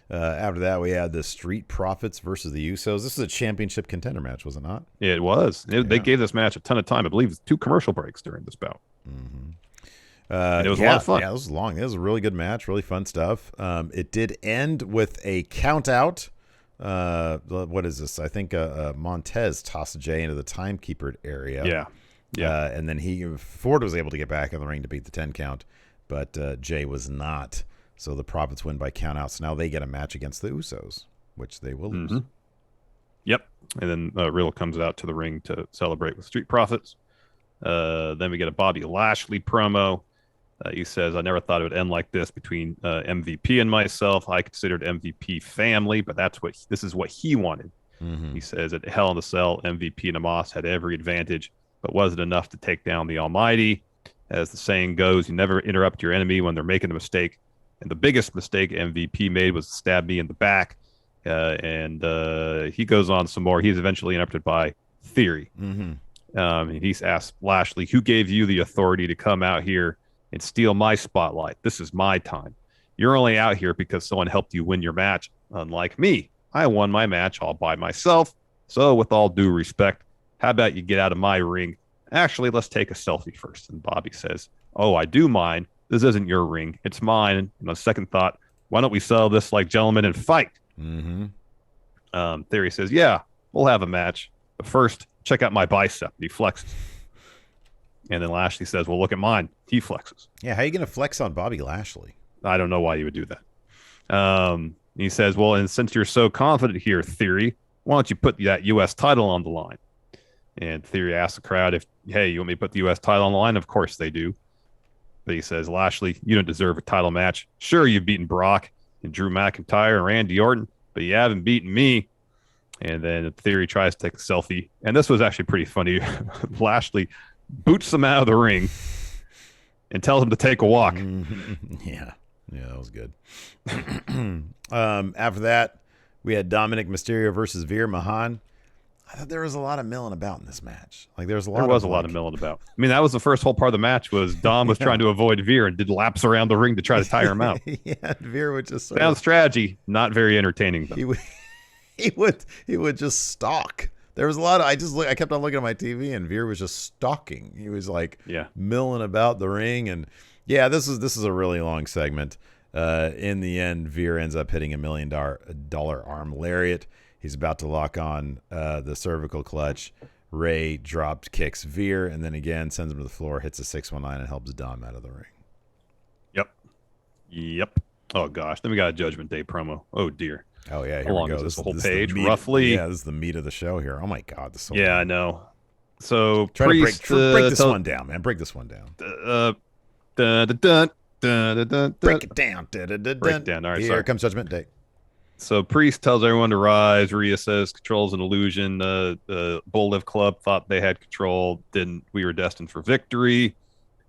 After that, we had the Street Profits versus the Usos. This is a championship contender match, was it not? It was. They gave this match a ton of time. I believe it was 2 commercial breaks during this bout. Mm-hmm. And it was a lot of fun. Yeah, it was long. It was a really good match, really fun stuff. It did end with a count out. What is this? I think Montez tossed Jay into the timekeeper area. Yeah. And then Ford was able to get back in the ring to beat the 10 count, but Jay was not. So the Profits win by count out. So now they get a match against the Usos, which they will lose. Yep. And then Riddle comes out to the ring to celebrate with Street Profits. Then we get a Bobby Lashley promo. He says, I never thought it would end like this between MVP and myself. I considered MVP family, but this is what he wanted. Mm-hmm. He says, at Hell in a Cell, MVP and Amos had every advantage, but wasn't enough to take down the Almighty. As the saying goes, you never interrupt your enemy when they're making a mistake. And the biggest mistake MVP made was to stab me in the back. And he goes on some more. He's eventually interrupted by Theory. Mm-hmm. And he's asked Lashley, who gave you the authority to come out here and steal my spotlight? This is my time. You're only out here because someone helped you win your match. Unlike me, I won my match all by myself. So with all due respect, how about you get out of my ring? Actually, let's take a selfie first. And Bobby says, oh, I do mind. This isn't your ring. It's mine. And on second thought, why don't we settle this like gentlemen and fight? Mm-hmm. Theory says, yeah, we'll have a match. But first, check out my bicep. He flexes. And then Lashley says, well, look at mine. He flexes. Yeah, how are you going to flex on Bobby Lashley? I don't know why you would do that. He says, well, and since you're so confident here, Theory, why don't you put that U.S. title on the line? And Theory asks the crowd, hey, you want me to put the U.S. title on the line? Of course they do. But he says, Lashley, you don't deserve a title match. Sure, you've beaten Brock and Drew McIntyre and Randy Orton, but you haven't beaten me. And then Theory tries to take a selfie. And this was actually pretty funny. Lashley boots him out of the ring and tells him to take a walk. Yeah, that was good. After that, we had Dominic Mysterio versus Veer Mahaan. I thought there was a lot of milling about in this match. Like there was a lot of milling about. I mean, that was the first whole part of the match was Dom was trying to avoid Veer and did laps around the ring to try to tire him out. Yeah, Veer would just sound strategy, not very entertaining though. He would just stalk. There was a lot of I kept on looking at my TV and Veer was just stalking. He was like milling about the ring, and this is a really long segment. In the end, Veer ends up hitting $1 million arm lariat. He's about to lock on the cervical clutch. Ray dropped kicks Veer, and then again sends him to the floor, hits a 619, and helps Dom out of the ring. Yep. Oh, gosh. Then we got a Judgment Day promo. Oh, dear. Oh, yeah. How long is this? The whole page, roughly? Yeah, this is the meat of the show here. Oh, my God. This is so long. I know. So, try to break this one down, man. Break this one down. Break it down. Break it down. All right, here comes Judgment Day. So Priest tells everyone to rise. Rhea says control's an illusion. Bull Lift Club thought they had control. We were destined for victory.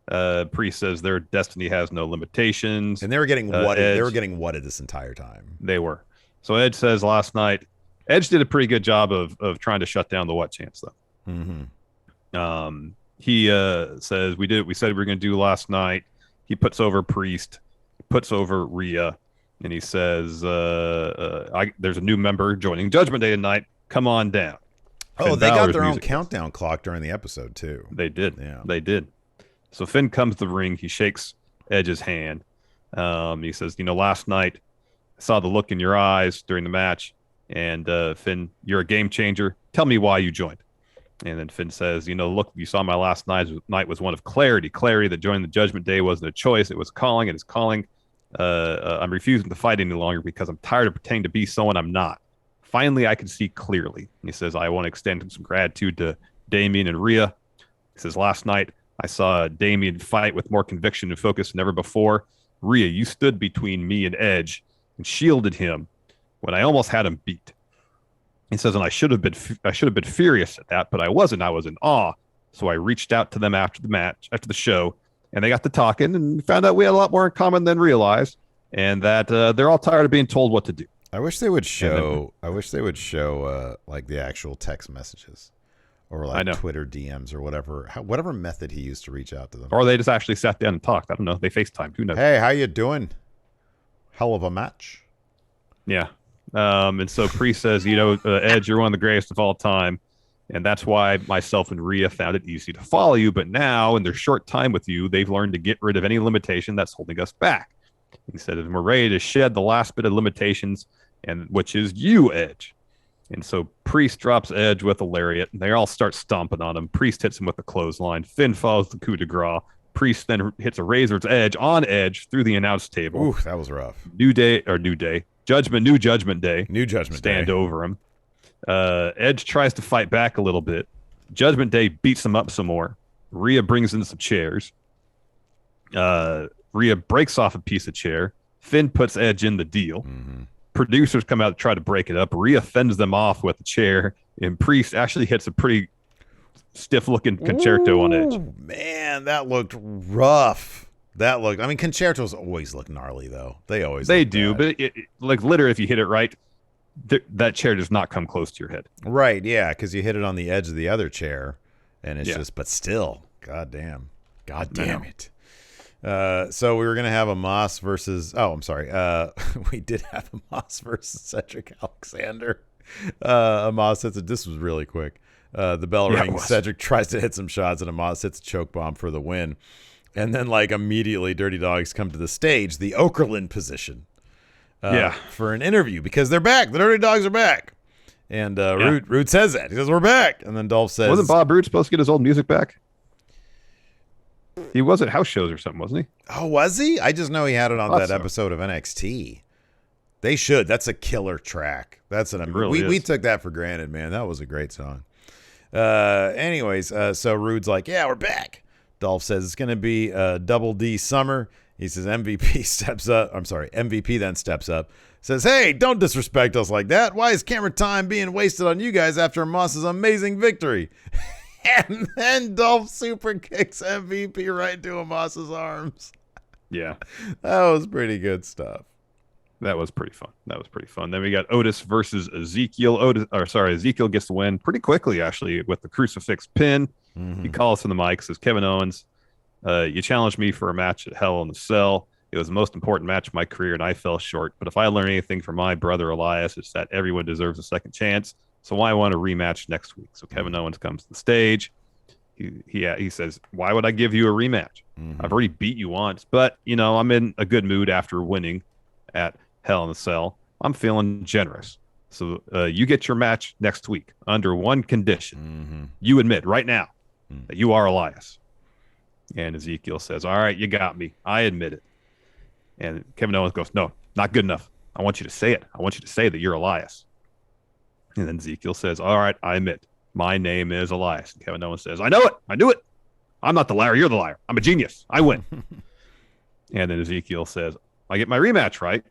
Priest says their destiny has no limitations. And they were getting whatted. They were getting whatted this entire time. They were. So Edge says last night, Edge did a pretty good job of trying to shut down the what chance though. Mm-hmm. He says we said we were going to do last night. He puts over Priest, puts over Rhea. And he says, there's a new member joining Judgment Day tonight. Come on down. Oh, they got their own countdown clock during the episode, too. They did. Yeah. They did. So Finn comes to the ring. He shakes Edge's hand. He says, last night I saw the look in your eyes during the match. And Finn, you're a game changer. Tell me why you joined. And then Finn says, look, you saw my last night was one of clarity. Clarity that joining the Judgment Day wasn't a choice. It was calling. It is calling. I'm refusing to fight any longer because I'm tired of pretending to be someone I'm not. Finally, I can see clearly. And he says, I want to extend some gratitude to Damien and Rhea. He says, last night, I saw Damien fight with more conviction and focus than ever before. Rhea, you stood between me and Edge and shielded him when I almost had him beat. He says, and I should have been furious at that, but I wasn't. I was in awe. So I reached out to them after the show, and they got to talking and found out we had a lot more in common than realized, and that they're all tired of being told what to do. I wish they would show. Like the actual text messages, or like Twitter DMs or whatever method he used to reach out to them. Or they just actually sat down and talked. I don't know. They FaceTimed. Who knows? Hey, how you doing? Hell of a match. Yeah. And so Priest says, Edge, you're one of the greatest of all time. And that's why myself and Rhea found it easy to follow you. But now, in their short time with you, they've learned to get rid of any limitation that's holding us back. He said, and we're ready to shed the last bit of limitations, and which is you, Edge. And so Priest drops Edge with a lariat, and they all start stomping on him. Priest hits him with a clothesline. Finn follows the coup de grace. Priest then hits a razor's edge on Edge through the announce table. Ooh, that was rough. New Judgment Day. New Judgment Day. Stand over him. Edge tries to fight back a little bit. Judgment Day beats him up some more. Rhea brings in some chairs. Rhea breaks off a piece of chair. Finn puts Edge in the deal. Mm-hmm. Producers come out to try to break it up. Rhea fends them off with a chair, and Priest actually hits a pretty stiff-looking concerto on Edge. Man, that looked rough. Concertos always look gnarly, though. They do, bad. But like literally, if you hit it right, that chair does not come close to your head. Right, yeah, because you hit it on the edge of the other chair, and it's just, but still, god damn it. So we were going to have a Moss versus, we did have a Moss versus Cedric Alexander. Moss hits it, this was really quick. The bell rings, Cedric tries to hit some shots, and Moss hits a choke bomb for the win. And then, immediately, Dirty Dogs come to the stage, the Okerlund position, for an interview, because they're back. The Dirty Dogs are back. And Rude says that. He says, we're back. And then Dolph says... Wasn't Bob Roode supposed to get his old music back? He was at house shows or something, wasn't he? Oh, was he? I just know he had it on that episode of NXT. They should. That's a killer track. We took that for granted, man. That was a great song. Anyways, so Rude's like, yeah, we're back. Dolph says it's going to be Double D Summer. He says MVP steps up. I'm sorry, MVP then steps up. Says, hey, don't disrespect us like that. Why is camera time being wasted on you guys after Moss's amazing victory? And then Dolph super kicks MVP right into Moss's arms. Yeah. That was pretty good stuff. That was pretty fun. Then we got Otis versus Ezekiel. Ezekiel gets the win pretty quickly, actually, with the crucifix pin. Mm-hmm. He calls from the mic, says, Kevin Owens, you challenged me for a match at Hell in the Cell. It was the most important match of my career, and I fell short. But if I learn anything from my brother Elias, it's that everyone deserves a second chance. So I want a rematch next week. So Kevin Owens comes to the stage. He says, why would I give you a rematch? Mm-hmm. I've already beat you once. But, I'm in a good mood after winning at Hell in the Cell. I'm feeling generous. So you get your match next week under one condition. Mm-hmm. You admit right now that you are Elias. And Ezekiel says, all right, you got me. I admit it. And Kevin Owens goes, no, not good enough. I want you to say it. I want you to say that you're Elias. And then Ezekiel says, all right, I admit. My name is Elias. And Kevin Owens says, I know it. I do it. I'm not the liar. You're the liar. I'm a genius. I win. And then Ezekiel says, I get my rematch, right?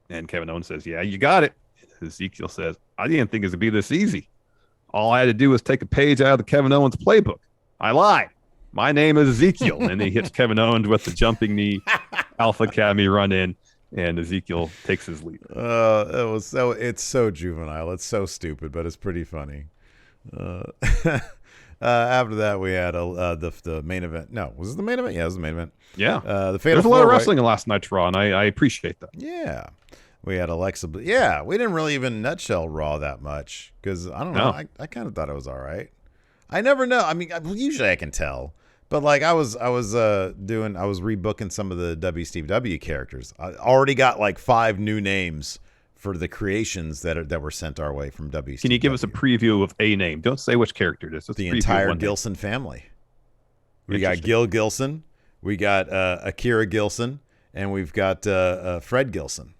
And Kevin Owens says, yeah, you got it. Ezekiel says, I didn't think it would be this easy. All I had to do was take a page out of the Kevin Owens playbook. I lied. My name is Ezekiel. And he hits Kevin Owens with the jumping knee, Alpha Academy run in, and Ezekiel takes his lead. It's so juvenile. It's so stupid, but it's pretty funny. After that, we had the main event. No, was it the main event? Yeah, it was the main event. Yeah. The Fatal There's a lot of wrestling in last night's Raw, and I appreciate that. Yeah. We had Alexa. Yeah, we didn't really even nutshell Raw that much because I don't know. I kind of thought it was all right. I never know. I mean, usually I can tell, but like I was rebooking some of the WCW characters. I already got like 5 new names for the creations that were sent our way from WCW. Can you give us a preview of a name? Don't say which character it is. The entire Gilson family. We got Gil Gilson, we got Akira Gilson, and we've got Fred Gilson.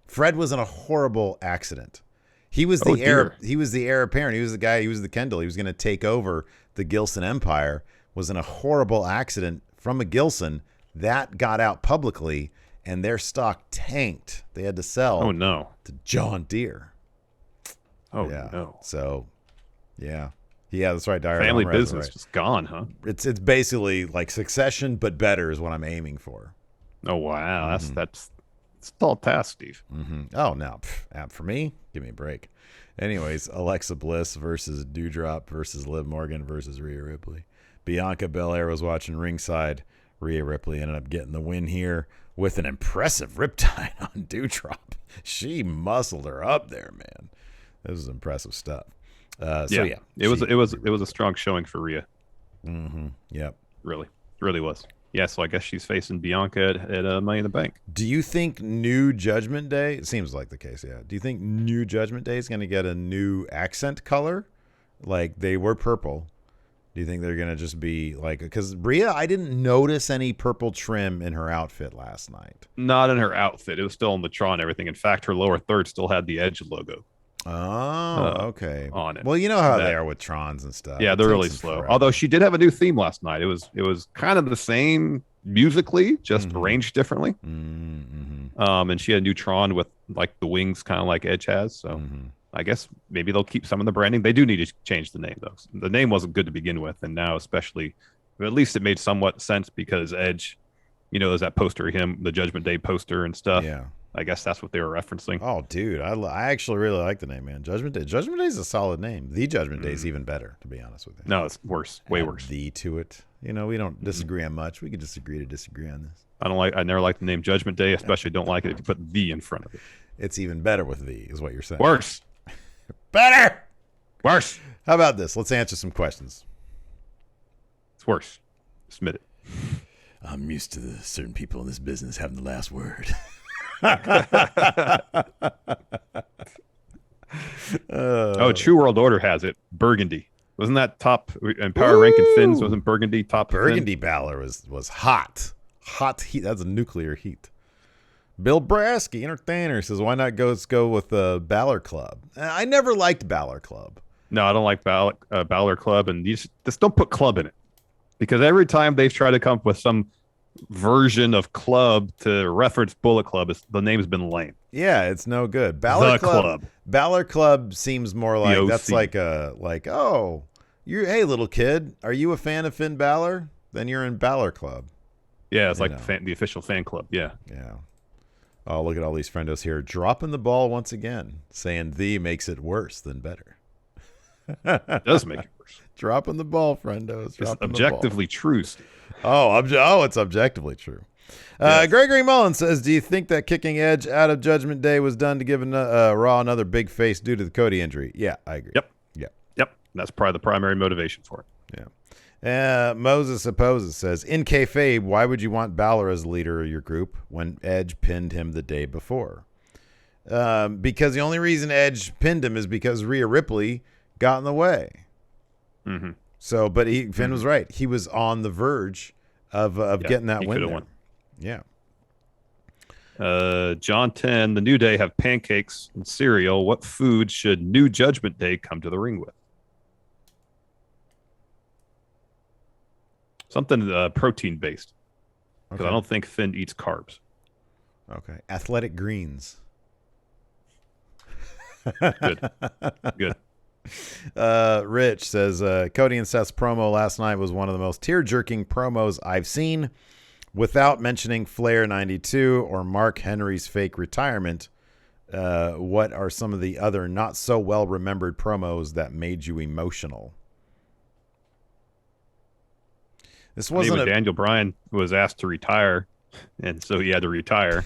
Fred was in a horrible accident. He was the heir. He was the heir apparent. He was the guy. He was the Kendall. He was going to take over the Gilson Empire. Was in a horrible accident from a Gilson that got out publicly, and their stock tanked. They had to sell. Oh no! To John Deere. Oh yeah. No! So, yeah, that's right. Family business just gone, huh? It's basically like Succession, but better is what I'm aiming for. Oh wow, that's. It's a tall task, Steve. Mm-hmm. Oh, no. For me, give me a break. Anyways, Alexa Bliss versus Doudrop versus Liv Morgan versus Rhea Ripley. Bianca Belair was watching ringside. Rhea Ripley ended up getting the win here with an impressive riptide on Doudrop. She muscled her up there, man. This was impressive stuff. It was a strong showing for Rhea. Mm-hmm. Yep. Really was. Yeah, so I guess she's facing Bianca at Money in the Bank. Do you think New Judgment Day, it seems like the case, yeah. Do you think New Judgment Day is going to get a new accent color? Like, they were purple. Do you think they're going to just be like, because Rhea, I didn't notice any purple trim in her outfit last night. Not in her outfit. It was still on the Tron and everything. In fact, her lower third still had the Edge logo. Oh, okay. On it. Well, you know how they are with Trons and stuff. Yeah, they're really slow. Although she did have a new theme last night. It was kind of the same musically, just arranged differently. Mm-hmm. And she had a new Tron with like the wings, kind of like Edge has. So I guess maybe they'll keep some of the branding. They do need to change the name though. The name wasn't good to begin with, and now especially, at least it made somewhat sense because Edge, there's that poster of him, the Judgment Day poster and stuff. Yeah. I guess that's what they were referencing. Oh, dude, I actually really like the name, man. Judgment Day. Judgment Day is a solid name. The Judgment Day is even better, to be honest with you. No, it's worse, way worse. The to it. We don't disagree on much. We could disagree to disagree on this. I never liked the name Judgment Day, especially don't like it if you put the in front of it. It's even better with the, is what you're saying. Worse. Better. Worse. How about this? Let's answer some questions. It's worse. Submit it. I'm used to certain people in this business having the last word. True World Order has it. Burgundy. Wasn't that top in power ranking Finns? Wasn't Burgundy top? Burgundy Balor was hot. Hot heat. That's a nuclear heat. Bill Brasky, entertainer, says, why not go with the Balor Club? I never liked Balor Club. No, I don't like Balor Club, and you just don't put club in it. Because every time they've tried to come up with some version of club to reference Bullet Club, the name's been lame. Yeah, it's no good. Balor Club. Balor Club seems more like that's hey little kid, are you a fan of Finn Balor? Then you're in Balor Club. Yeah, it's like the official fan club. Yeah. Yeah. Oh, look at all these friendos here. Dropping the ball once again. Saying the makes it worse than better. It does make it worse. Dropping the ball, friendos. It's objectively true, Steve. It's objectively true. Yes. Gregory Mullen says, do you think that kicking Edge out of Judgment Day was done to give Raw another big face due to the Cody injury? Yeah, I agree. Yep. That's probably the primary motivation for it. Yeah. Moses Opposes says, in kayfabe, why would you want Balor as the leader of your group when Edge pinned him the day before? Because the only reason Edge pinned him is because Rhea Ripley got in the way. Mm-hmm. So, but Finn was right. He was on the verge of getting that win. Won. Yeah. John 10, the New Day have pancakes and cereal. What food should New Judgment Day come to the ring with? Something protein based. Because I don't think Finn eats carbs. Okay. Athletic greens. Good. Rich says, Cody and Seth's promo last night was one of the most tear-jerking promos I've seen. Without mentioning Flair 92 or Mark Henry's fake retirement, what are some of the other not so well-remembered promos that made you emotional? This wasn't Daniel Bryan was asked to retire, and so he had to retire.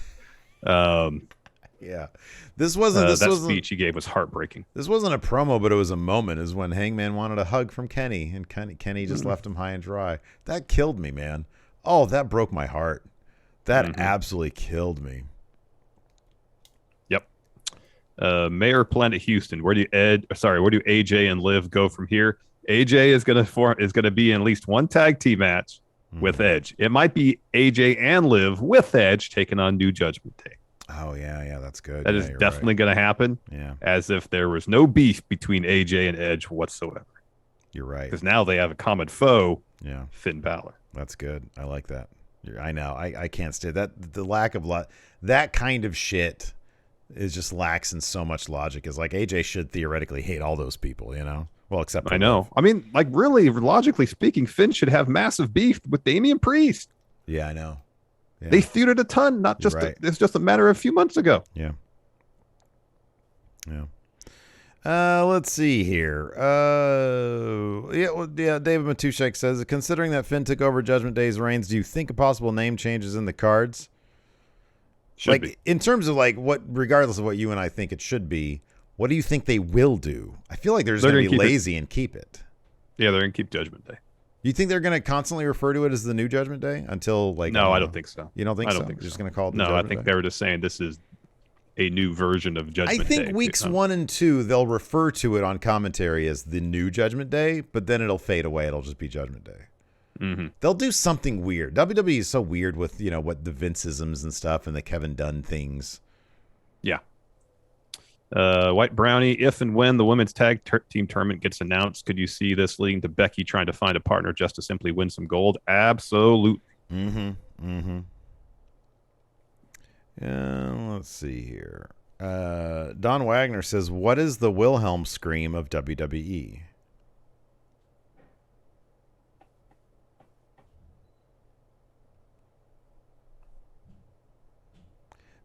Yeah. This wasn't that speech he gave was heartbreaking. This wasn't a promo, but it was a moment. Is when Hangman wanted a hug from Kenny, and Kenny just left him high and dry. That killed me, man. Oh, that broke my heart. That absolutely killed me. Yep. Mayor Planet Houston. Where do AJ and Liv go from here? AJ is gonna be in at least one tag team match with Edge. It might be AJ and Liv with Edge taking on New Judgment Day. Oh yeah, that's good. That is definitely going to happen. Yeah, as if there was no beef between AJ and Edge whatsoever. You're right. Because now they have a common foe. Yeah, Finn Balor. That's good. I like that. I know. I can't stand that. The lack of that kind of shit is just lacks in so much logic. Is like AJ should theoretically hate all those people, you know. Well, except I know. I mean, like really, logically speaking, Finn should have massive beef with Damian Priest. Yeah, I know. Yeah. They feuded a ton. Not just it's just a matter of a few months ago. Yeah. Let's see here. David Matushek says, considering that Finn took over Judgment Day's reigns, do you think a possible name changes in the cards? Should be. In terms of regardless of what you and I think it should be, what do you think they will do? I feel like they're just going to be lazy and keep it. Yeah, they're going to keep Judgment Day. You think they're going to constantly refer to it as the New Judgment Day until No, I don't think so. You don't think so? I don't think so. They're just going to call it the No, Judgment I think Day? they were just saying this is a new version of Judgment Day. I think weeks 1 and 2, they'll refer to it on commentary as the New Judgment Day, but then it'll fade away. It'll just be Judgment Day. Mm-hmm. They'll do something weird. WWE is so weird with, what the Vince-isms and stuff and the Kevin Dunn things. Yeah. White Brownie, if and when the women's tag team tournament gets announced, could you see this leading to Becky trying to find a partner just to simply win some gold? Absolutely. Let's see here. Don Wagner says, what is the Wilhelm scream of WWE?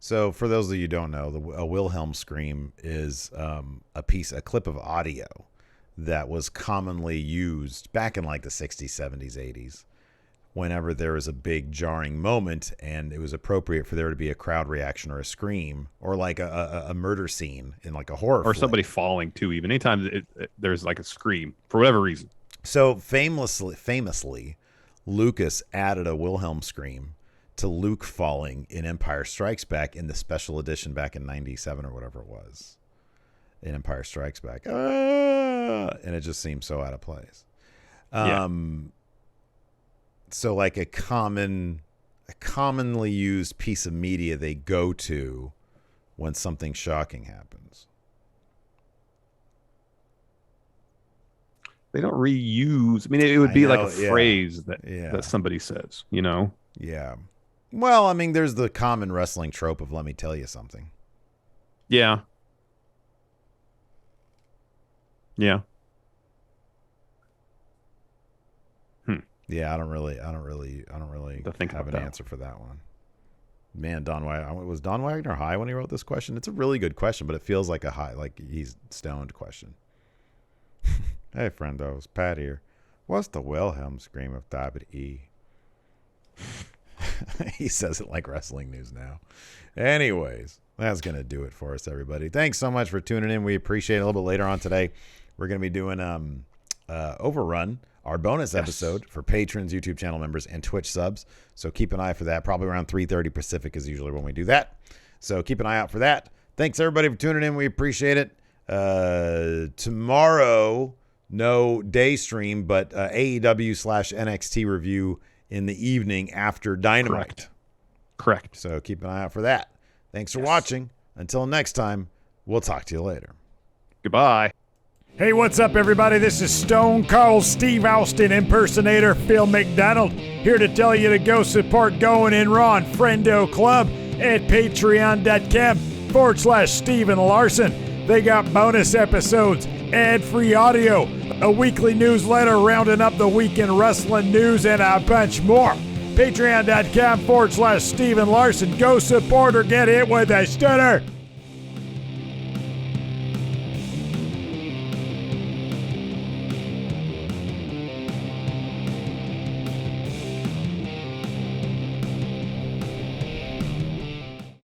So, for those of you who don't know, a Wilhelm scream is a clip of audio that was commonly used back in like the 60s, 70s, 80s, whenever there was a big jarring moment and it was appropriate for there to be a crowd reaction or a scream or like a murder scene in like a horror or flick. Somebody falling too. Even anytime there's like a scream for whatever reason. So famously, Lucas added a Wilhelm scream to Luke falling in Empire Strikes Back in the special edition back in 97 or whatever it was. In Empire Strikes Back. And it just seems so out of place. So like a commonly used piece of media they go to when something shocking happens. They don't reuse. I mean, it would be like a phrase that somebody says, Yeah. Well, I mean, there's the common wrestling trope of "let me tell you something." Yeah. Yeah. Yeah, I don't really think have an that. answer for that one. Man, was Don Wagner high when he wrote this question? It's a really good question, but it feels like a high, like he's stoned question. Hey, friendos, Pat here. What's the Wilhelm scream of WWE? He says it like wrestling news now. Anyways, that's going to do it for us, everybody. Thanks so much for tuning in. We appreciate it. A little bit later on today, we're going to be doing Overrun, our bonus episode for patrons, YouTube channel members, and Twitch subs. So keep an eye for that. Probably around 3:30 Pacific is usually when we do that. So keep an eye out for that. Thanks, everybody, for tuning in. We appreciate it. Tomorrow, no day stream, but AEW/NXT review in the evening after Dynamite. Correct. So keep an eye out for that. Thanks for watching. Until next time, we'll talk to you later. Goodbye. Hey, what's up, everybody? This is Stone Cold Steve Austin impersonator Phil McDonald, here to tell you to go support Going In Raw and Friendo Club at patreon.com/Steven Larson. They got bonus episodes, ad-free audio, a weekly newsletter rounding up the week in wrestling news, and a bunch more. Patreon.com/Steven Larson. Go support or get hit with a stunner.